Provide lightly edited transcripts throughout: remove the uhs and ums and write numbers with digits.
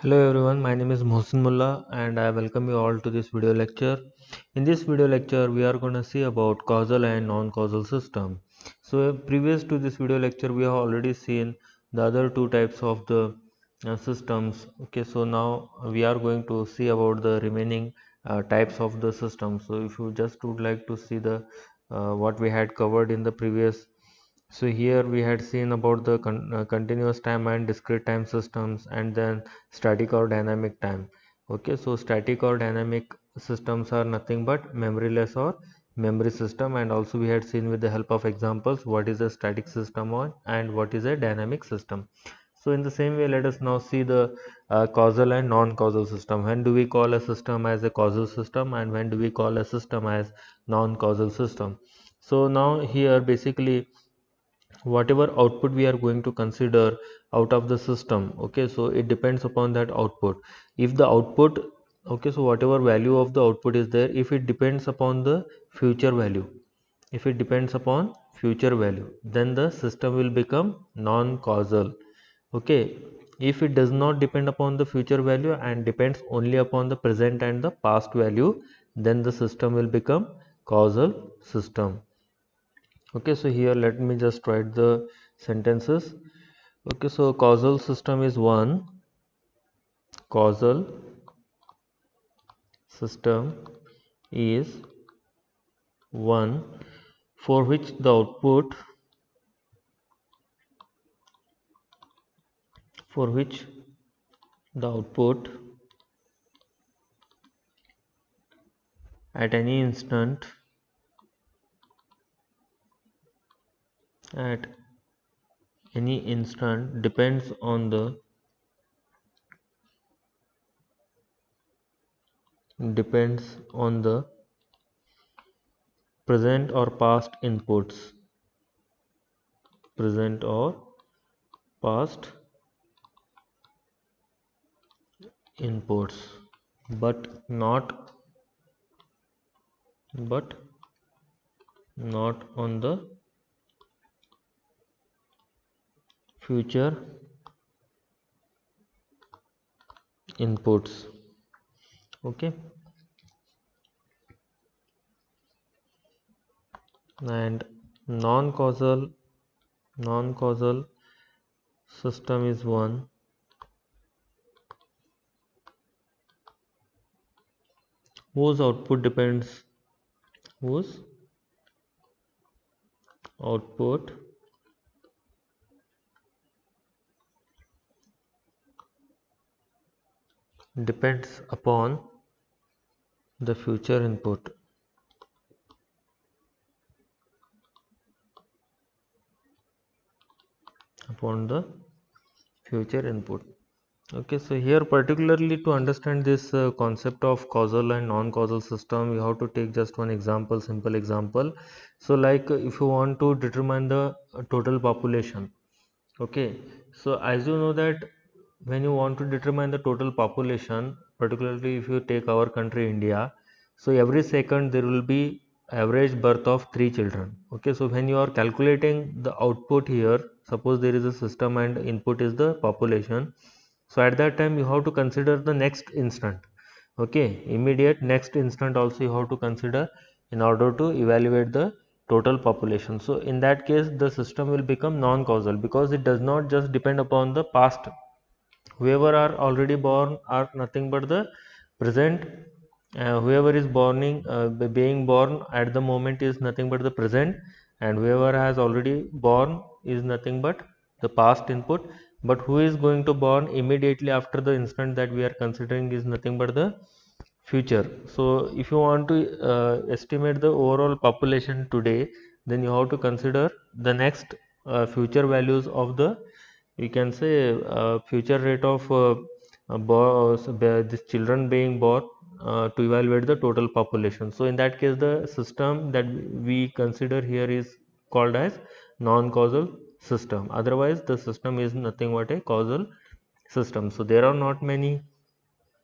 Hello everyone, my name is Mohsin Mullah and I welcome you all to this video lecture. In this video lecture, we are going to see about causal and non-causal system. So previous to this video lecture, we have already seen the other two types of the systems. Okay, so now we are going to see about the remaining types of the system. So if you just would like to see the what we had covered in the previous, so here we had seen about the continuous time and discrete time systems, and then static or dynamic time. Okay, so static or dynamic systems are nothing but memoryless or memory system, and also we had seen with the help of examples what is a static system on and what is a dynamic system. So in the same way, let us now see the causal and non-causal system. When do we call a system as a causal system, and when do we call a system as non-causal system? So now here basically whatever output we are going to consider out of the system, okay, so it depends upon that output. If the output, okay, so whatever value of the output is there, if it depends upon the future value, if it depends upon future value, then the system will become non-causal. Okay, if it does not depend upon the future value and depends only upon the present and the past value, then the system will become causal system. Okay, so here let me just write the sentences. Okay, so causal system is one. Causal system is one for which the output, for which the output at any instant, at any instant depends on the present or past inputs, present or past inputs, but not but not on the future inputs. Okay, and non-causal system is one whose output depends whose output depends the future input upon the future input. Okay, so here particularly to understand this concept of causal and non-causal system, we have to take just one example, simple example. So like if you want to determine the total population, okay, so as you know that when you want to determine the total population, particularly if you take our country India, so every second there will be average birth of 3 children. Okay, so when you are calculating the output here, suppose there is a system and input is the population, so at that time you have to consider the next instant. Okay, immediate next instant also you have to consider in order to evaluate the total population. So in that case the system will become non-causal because it does not just depend upon the past. Whoever are already born are nothing but the present. Whoever is being born at the moment is nothing but the present, and whoever has already born is nothing but the past input. But who is going to born immediately after the instant that we are considering is nothing but the future. So if you want to estimate the overall population today, then you have to consider the next future values of the, we can say, future rate of this children being born to evaluate the total population. So in that case the system that we consider here is called as non-causal system. Otherwise the system is nothing but a causal system. So there are not many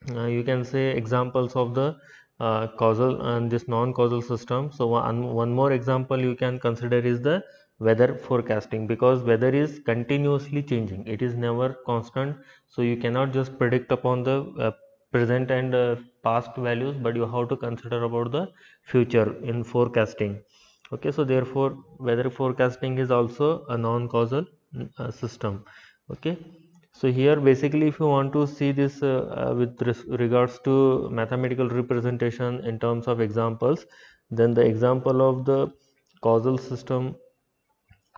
you can say examples of the causal and this non-causal system. So one more example you can consider is the weather forecasting, because weather is continuously changing, it is never constant. So you cannot just predict upon the present and past values, but you have to consider about the future in forecasting. Okay, so therefore weather forecasting is also a non-causal system. Okay, so here basically if you want to see this with regards to mathematical representation in terms of examples, then the example of the causal system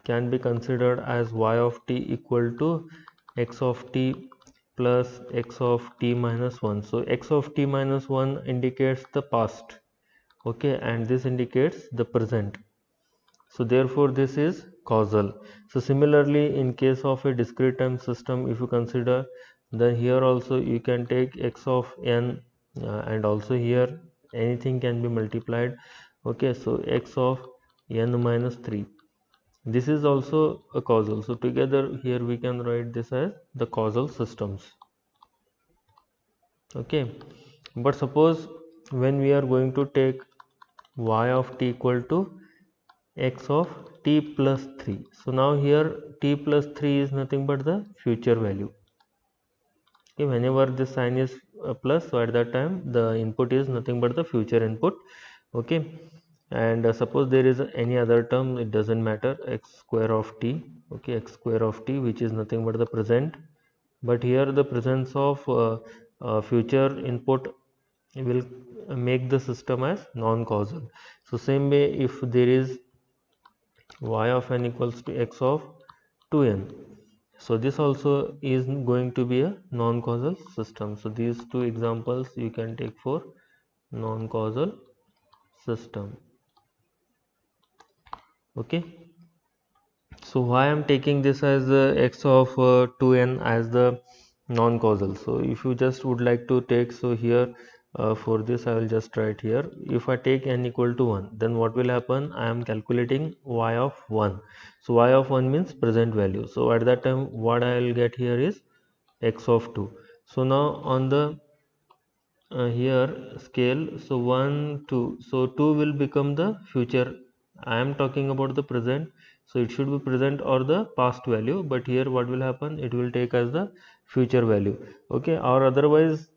can be considered as y of t equal to x of t plus x of t minus 1. So x of t minus 1 indicates the past, okay, and this indicates the present. So therefore this is causal. So similarly in case of a discrete time system, if you consider, then here also you can take x of n, and also here anything can be multiplied. Okay, so x of n minus 3, this is also a causal. So together here we can write this as the causal systems. Okay, but suppose when we are going to take y of t equal to x of t plus 3, so now here t plus 3 is nothing but the future value. Okay, whenever this sign is plus, so at that time the input is nothing but the future input. Okay, and suppose there is any other term, it doesn't matter, x square of t. Okay, x square of t, which is nothing but the present, but here the presence of future input will make the system as non-causal. So same way, if there is y of n equals to x of 2n, so this also is going to be a non-causal system. So these two examples you can take for non-causal system. Okay, so why I'm taking this as x of 2n as the non-causal. So if you just would like to take, so here for this I will just write here, if I take n equal to 1, then what will happen, I am calculating y of 1. So y of 1 means present value, so at that time what I will get here is x of 2. So now on the here scale, so 1 2, so 2 will become the future. I am talking about the present, so it should be present or the past value, but here what will happen, it will take as the future value. Okay, or otherwise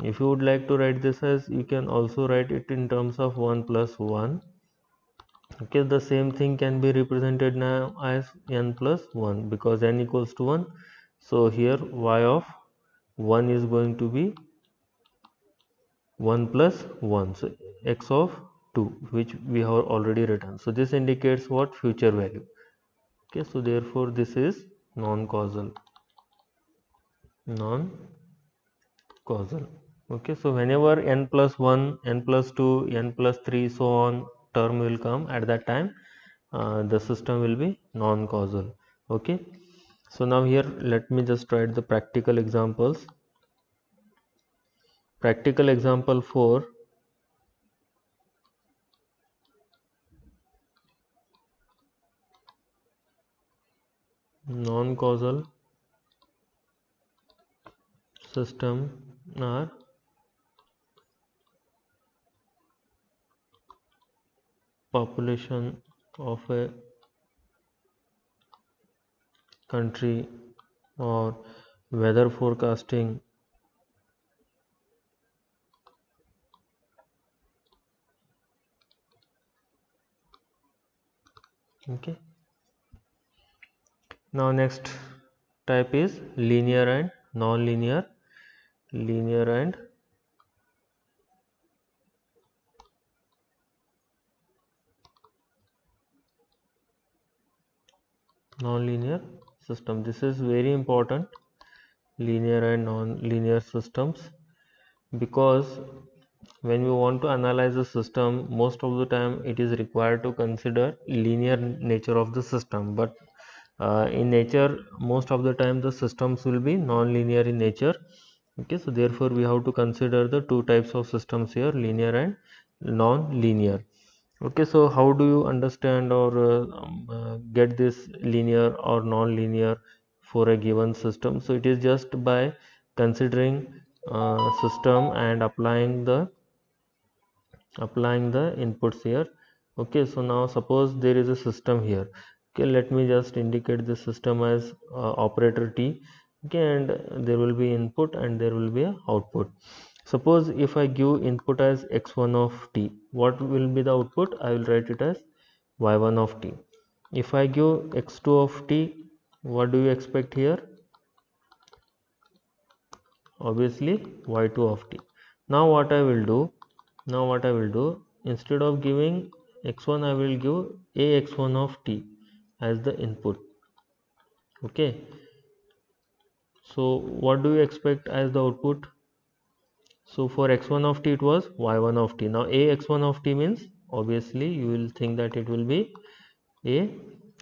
if you would like to write this as, you can also write it in terms of 1 plus 1. Okay, the same thing can be represented now as n plus 1, because n equals to 1, so here y of 1 is going to be 1 plus 1, so x of 2, which we have already written. So this indicates what, future value. Okay, so therefore this is non-causal. Non-causal. Okay, so whenever n plus 1, n plus 2, n plus 3, so on term will come, at that time the system will be non-causal. Okay, so now here let me just write the practical examples. Practical example 4. Non-causal system are population of a country or weather forecasting. Okay, now next type is linear and non-linear. Linear and non-linear system. This is very important, linear and non-linear systems, because when we want to analyze a system, most of the time it is required to consider linear nature of the system, but in nature most of the time the systems will be non-linear in nature. Okay, so therefore we have to consider the two types of systems here, linear and non-linear. Okay, so how do you understand or get this linear or non-linear for a given system? So it is just by considering system and applying the inputs here. Okay, so now suppose there is a system here, Okay, let me just indicate the system as operator T. Okay, and there will be input and there will be a output. Suppose if I give input as x1 of t, what will be the output? I will write it as y1 of t. If I give x2 of t, what do you expect here? Obviously y2 of t. Now what I will do, instead of giving x1, I will give ax1 of t as the input. Okay, so what do you expect as the output? So for x1 of t it was y1 of t. Now ax1 of t means, obviously you will think that it will be a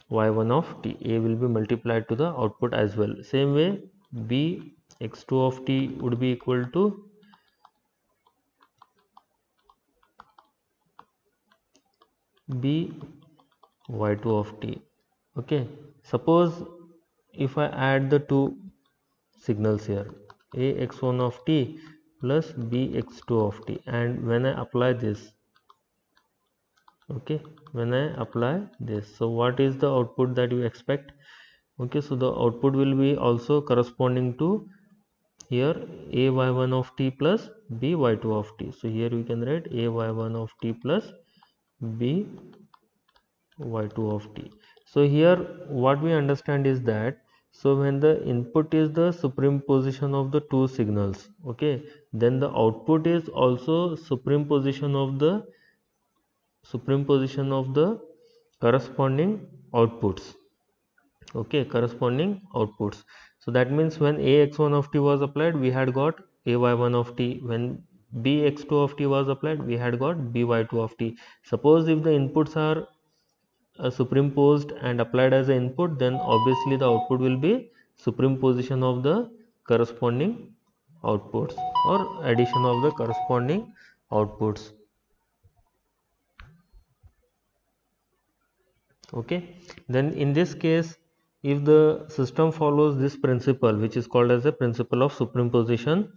y1 of t. A will be multiplied to the output as well. Same way b x2 of t would be equal to b y2 of t. Okay, suppose if I add the two signals here, ax1 of t plus bx2 of t, and when I apply this, okay, when I apply this, so what is the output that you expect? Okay, so the output will be also corresponding to here a y1 of t plus b y2 of t. So here we can write a y1 of t plus b y2 of t. So here what we understand is that, so when the input is the supreme position of the two signals, okay, then the output is also supreme position of the corresponding outputs. Okay, corresponding outputs. So that means when ax1 of t was applied, we had got ay1 of t. When bx2 of t was applied, we had got by2 of t. Suppose if the inputs are superimposed and applied as an input, then obviously the output will be supreme position of the corresponding outputs, or addition of the corresponding outputs. Okay, then in this case, if the system follows this principle, which is called as the principle of superposition,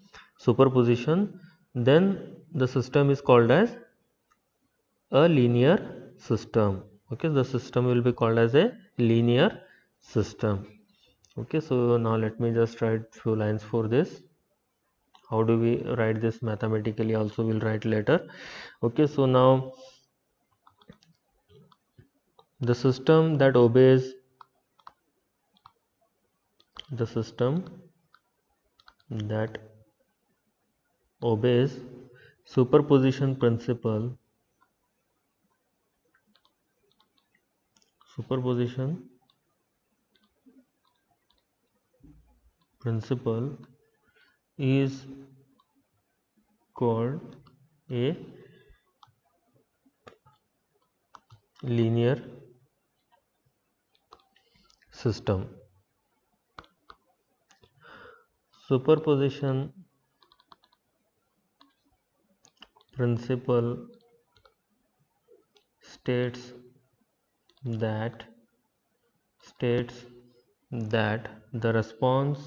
then the system is called as a linear system. Okay, the system will be called as a linear system. Okay, so now let me just write few lines for this. How do we write this mathematically also we'll write later. Okay, so now the system that obeys superposition principle is called a linear system. Superposition principle states that the response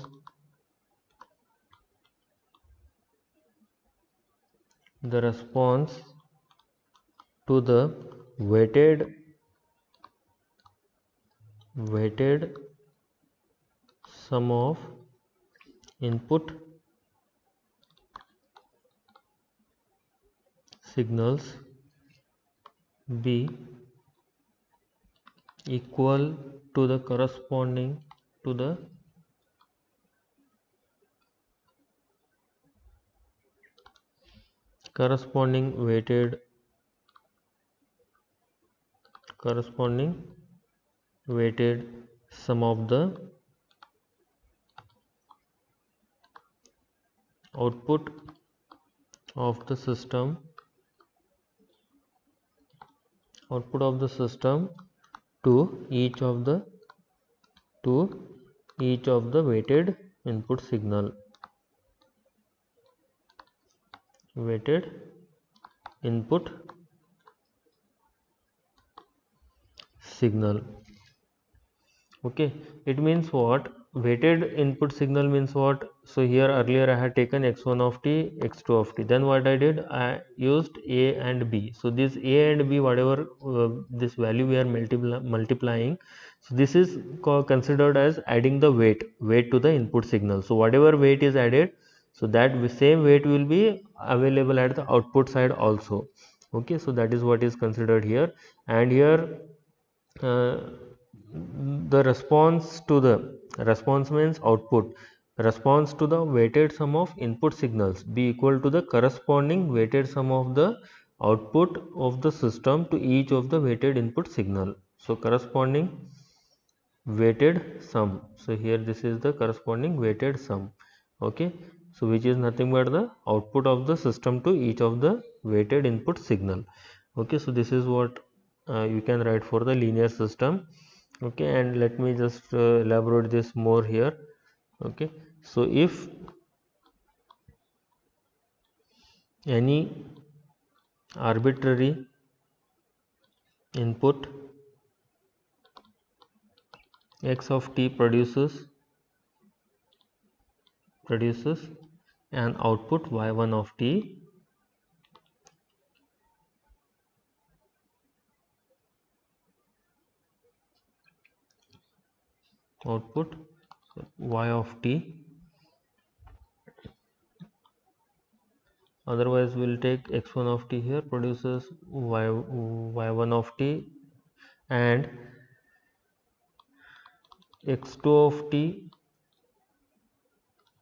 to the weighted sum of input signals be equal to the corresponding weighted sum of the output of the system to each of the weighted input signal. Okay, it means what? weighted input signal means what? So here earlier I had taken x1 of t, x2 of t, then what I did, I used a and b. So this a and b, whatever this value we are multiplying, so this is considered as adding the weight to the input signal. So whatever weight is added, so that same weight will be available at the output side also. Okay, so that is what is considered here. And here uh, the response means output, response to the weighted sum of input signals be equal to the corresponding weighted sum of the output of the system to each of the weighted input signal. So corresponding weighted sum, so here this is the corresponding weighted sum. Okay, so which is nothing but the output of the system to each of the weighted input signal. Okay, so this is what you can write for the linear system. Okay, and let me just elaborate this more here. Okay, so if any arbitrary input x of t produces an output y1 of t, output y of t, otherwise we'll take x1 of t here, produces y1 of t, and x2 of t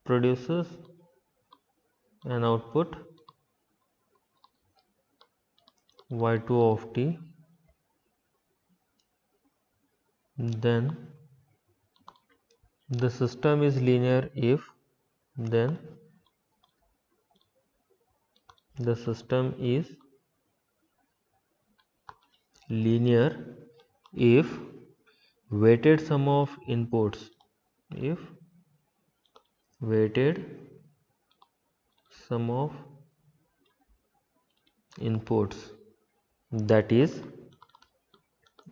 produces an output y2 of t. Then the system is linear if, then the system is linear if weighted sum of inputs, if weighted sum of inputs, that is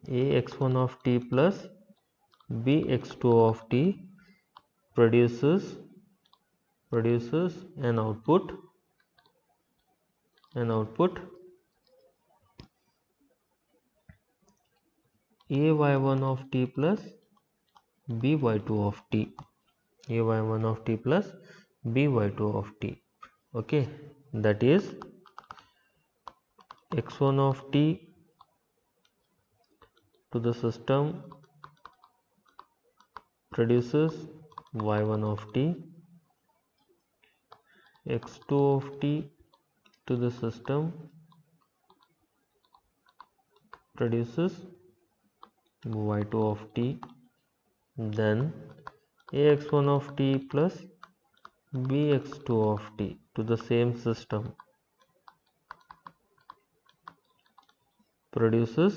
a x1 of t plus b x2 of t produces an output a y1 of t plus b y2 of t, a y1 of t plus b y2 of t. Okay, that is x1 of t to the system produces y1 of t, x2 of t to the system produces y2 of t, then ax1 of t plus bx2 of t to the same system produces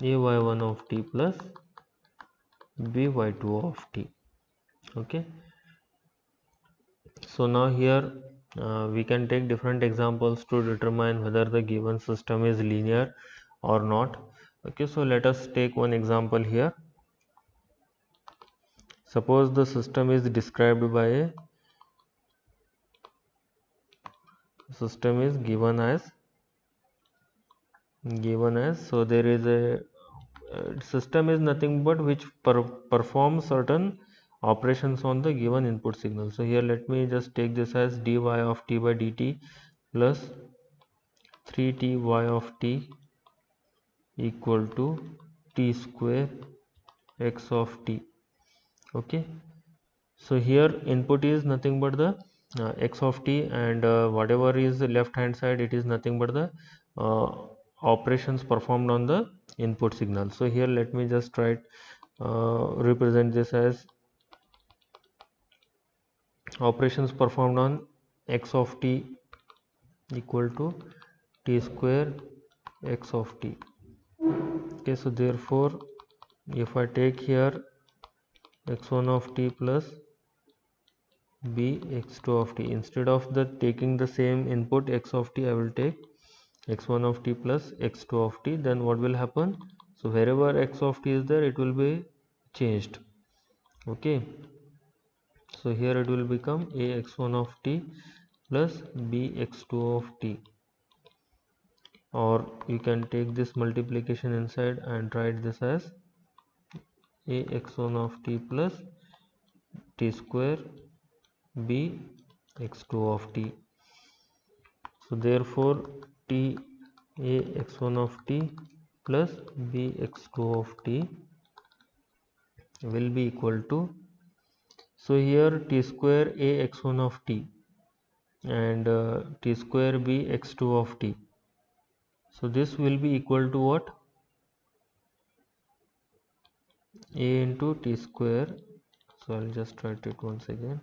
ay1 of t plus by2 of t. Okay, so now here we can take different examples to determine whether the given system is linear or not. Okay, so let us take one example here. Suppose the system is described by a system is given as so there is a system is nothing but which performs certain operations on the given input signal. So here let me just take this as dy of t by dt plus 3ty of t equal to t square x of t. Okay, so here input is nothing but the x of t, and whatever is the left hand side, it is nothing but the operations performed on the input signal. So here let me just try represent this as operations performed on x of t equal to t square x of t. Okay, so therefore if I take here x1 of t plus b x2 of t, instead of the taking the same input x of t, I will take x1 of t plus x2 of t. Then what will happen? So wherever x of t is there, it will be changed. Okay, so here it will become ax1 of t plus bx2 of t, or you can take this multiplication inside and write this as ax1 of t plus t square bx2 of t. So therefore t ax1 of t plus bx2 of t will be equal to, so here t square ax1 of t and t square bx2 of t, so this will be equal to what? A into t square, so I'll just write it once again,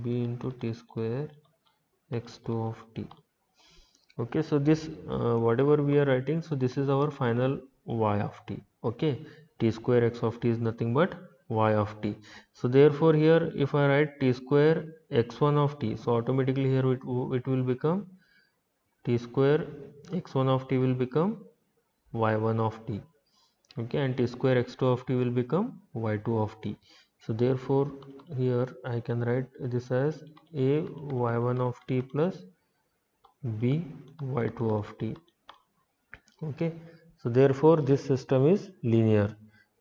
b into t square x2 of t. Okay, so this whatever we are writing, so this is our final y of t. Okay, t square x of t is nothing but y of t. So therefore here if I write t square x1 of t, so automatically here it will become t square x1 of t will become y1 of t. Okay, and t square x2 of t will become y2 of t. So therefore here I can write this as a y1 of t plus b y2 of t. Okay, so therefore this system is linear.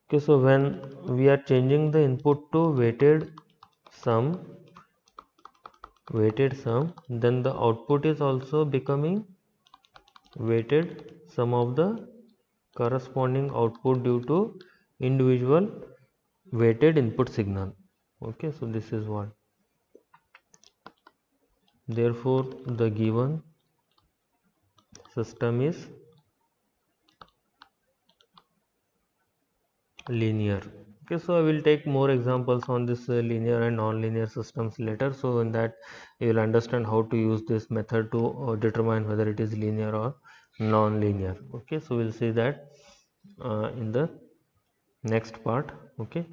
Okay, so when we are changing the input to sum weighted sum, then the output is also becoming weighted sum of the corresponding output due to individual weighted input signal. Okay, so this is what, therefore the given system is linear. Okay, so I will take more examples on this linear and non-linear systems later, so in that you will understand how to use this method to determine whether it is linear or non-linear. Okay, so we'll see that in the next part. Okay.